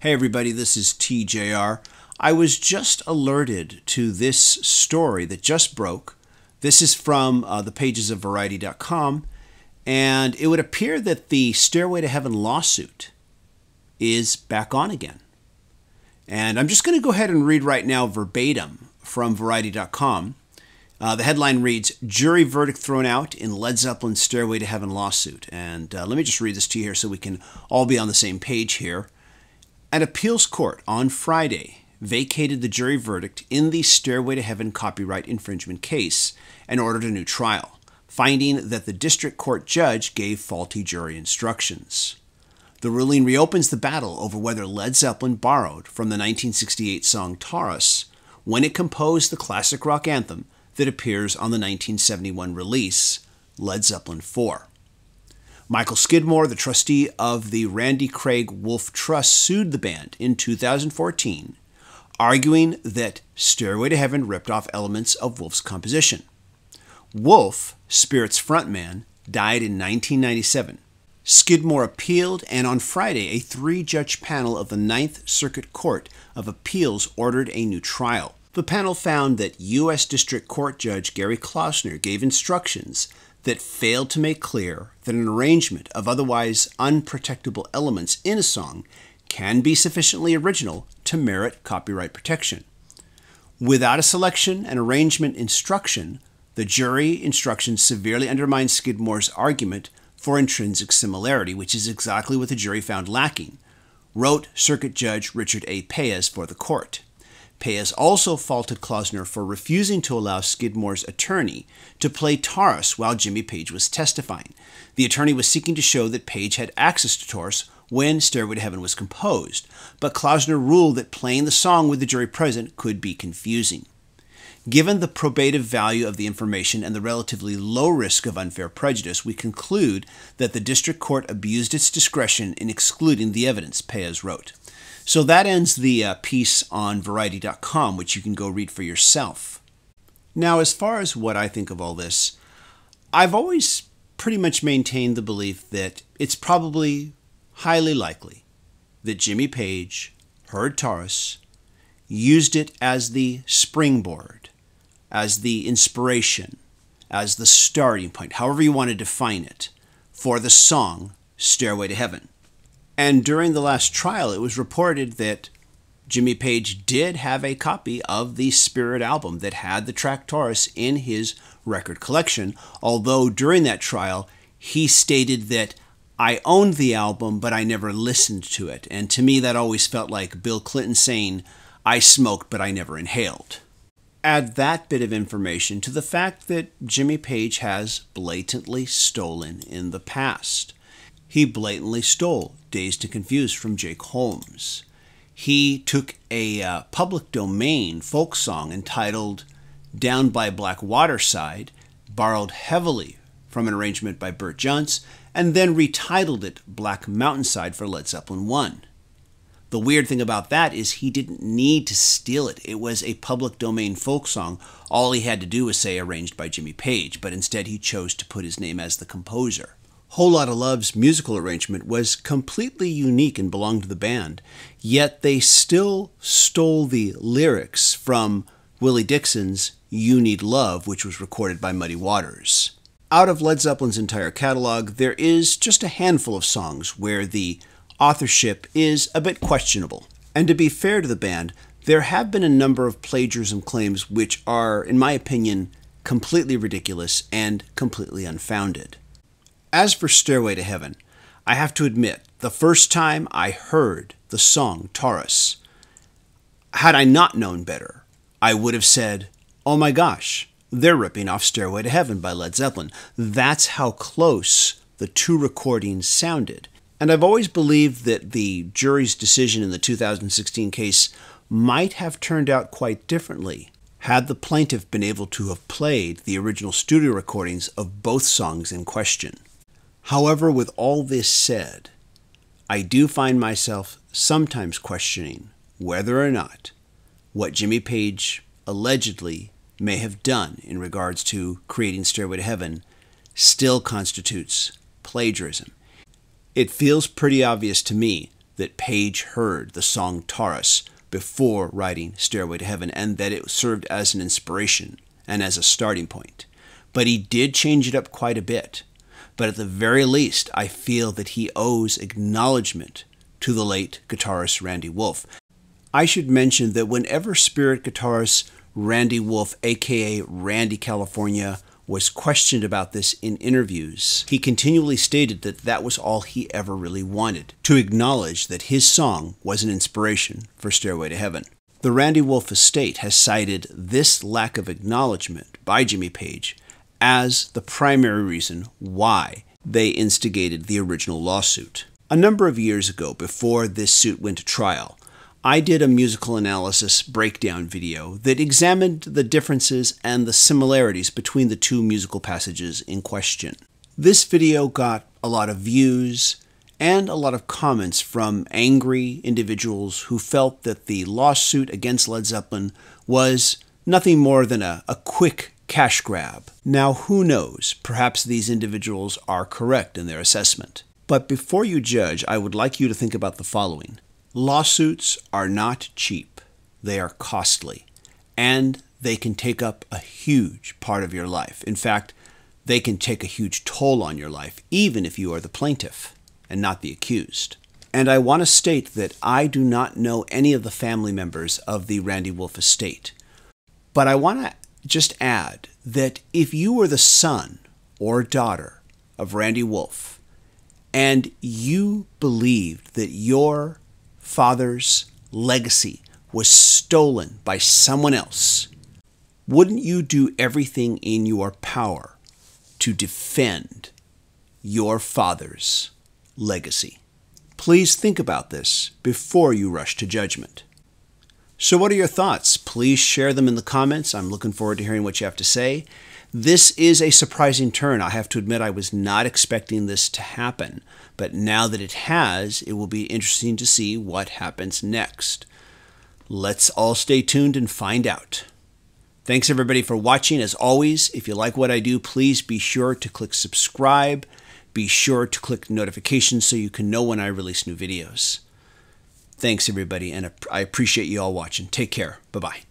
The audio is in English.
Hey everybody, this is TJR. I was just alerted to this story that just broke. This is from the pages of Variety.com, and it would appear that the Stairway to Heaven lawsuit is back on again. And I'm just going to go ahead and read right now verbatim from Variety.com. The headline reads, "Jury verdict thrown out in Led Zeppelin Stairway to Heaven lawsuit." And let me just read this to you here so we can all be on the same page here. An appeals court on Friday vacated the jury verdict in the Stairway to Heaven copyright infringement case and ordered a new trial, finding that the district court judge gave faulty jury instructions. The ruling reopens the battle over whether Led Zeppelin borrowed from the 1968 song Taurus when it composed the classic rock anthem that appears on the 1971 release, Led Zeppelin 4. Michael Skidmore, the trustee of the Randy Craig Wolf Trust, sued the band in 2014, arguing that Stairway to Heaven ripped off elements of Wolf's composition. Wolf, Spirit's frontman, died in 1997. Skidmore appealed, and on Friday, a three-judge panel of the Ninth Circuit Court of Appeals ordered a new trial. The panel found that U.S. District Court Judge Gary Klausner gave instructions that failed to make clear that an arrangement of otherwise unprotectable elements in a song can be sufficiently original to merit copyright protection. Without a selection and arrangement instruction, the jury instruction severely undermines Skidmore's argument for intrinsic similarity, which is exactly what the jury found lacking, wrote Circuit Judge Richard A. Paez for the court. Paez also faulted Klausner for refusing to allow Skidmore's attorney to play Taurus while Jimmy Page was testifying. The attorney was seeking to show that Page had access to Taurus when Stairway to Heaven was composed, but Klausner ruled that playing the song with the jury present could be confusing. Given the probative value of the information and the relatively low risk of unfair prejudice, we conclude that the district court abused its discretion in excluding the evidence, Paez wrote. So that ends the piece on Variety.com, which you can go read for yourself. Now, as far as what I think of all this, I've always pretty much maintained the belief that it's probably highly likely that Jimmy Page heard Taurus, used it as the springboard, as the inspiration, as the starting point, however you want to define it, for the song Stairway to Heaven. And during the last trial, it was reported that Jimmy Page did have a copy of the Spirit album that had the track Taurus in his record collection, although during that trial, he stated that I owned the album, but I never listened to it. And to me, that always felt like Bill Clinton saying, I smoked, but I never inhaled. Add that bit of information to the fact that Jimmy Page has blatantly stolen in the past. He blatantly stole Dazed and Confused from Jake Holmes. He took a public domain folk song entitled Down by Black Waterside, borrowed heavily from an arrangement by Burt Junce, and then retitled it Black Mountainside for Led Zeppelin 1. The weird thing about that is he didn't need to steal it. It was a public domain folk song. All he had to do was say arranged by Jimmy Page, but instead he chose to put his name as the composer. Whole Lotta Love's musical arrangement was completely unique and belonged to the band, yet they still stole the lyrics from Willie Dixon's You Need Love, which was recorded by Muddy Waters. Out of Led Zeppelin's entire catalog, there is just a handful of songs where the authorship is a bit questionable. And to be fair to the band, there have been a number of plagiarism claims which are, in my opinion, completely ridiculous and completely unfounded. As for Stairway to Heaven, I have to admit, the first time I heard the song Taurus, had I not known better, I would have said, oh my gosh, they're ripping off Stairway to Heaven by Led Zeppelin. That's how close the two recordings sounded. And I've always believed that the jury's decision in the 2016 case might have turned out quite differently had the plaintiff been able to have played the original studio recordings of both songs in question. However, with all this said, I do find myself sometimes questioning whether or not what Jimmy Page allegedly may have done in regards to creating Stairway to Heaven still constitutes plagiarism. It feels pretty obvious to me that Page heard the song Taurus before writing Stairway to Heaven, and that it served as an inspiration and as a starting point. But he did change it up quite a bit. But at the very least, I feel that he owes acknowledgement to the late guitarist Randy Wolf. I should mention that whenever Spirit guitarist Randy Wolf, aka Randy California, was questioned about this in interviews, he continually stated that that was all he ever really wanted, to acknowledge that his song was an inspiration for Stairway to Heaven. The Randy Wolf estate has cited this lack of acknowledgement by Jimmy Page as the primary reason why they instigated the original lawsuit. A number of years ago, before this suit went to trial, I did a musical analysis breakdown video that examined the differences and the similarities between the two musical passages in question. This video got a lot of views and a lot of comments from angry individuals who felt that the lawsuit against Led Zeppelin was nothing more than a quick cash grab. Now, who knows? Perhaps these individuals are correct in their assessment. But before you judge, I would like you to think about the following. Lawsuits are not cheap. They are costly, and they can take up a huge part of your life. In fact, they can take a huge toll on your life, even if you are the plaintiff and not the accused. And I want to state that I do not know any of the family members of the Randy Wolf estate. But I want to just add that if you were the son or daughter of Randy Wolf, and you believed that your father's legacy was stolen by someone else, wouldn't you do everything in your power to defend your father's legacy? Please think about this before you rush to judgment. So what are your thoughts? Please share them in the comments. I'm looking forward to hearing what you have to say. This is a surprising turn. I have to admit I was not expecting this to happen, but now that it has, it will be interesting to see what happens next. Let's all stay tuned and find out. Thanks everybody for watching. As always, if you like what I do, please be sure to click subscribe. Be sure to click notifications so you can know when I release new videos. Thanks everybody, and I appreciate you all watching. Take care. Bye-bye.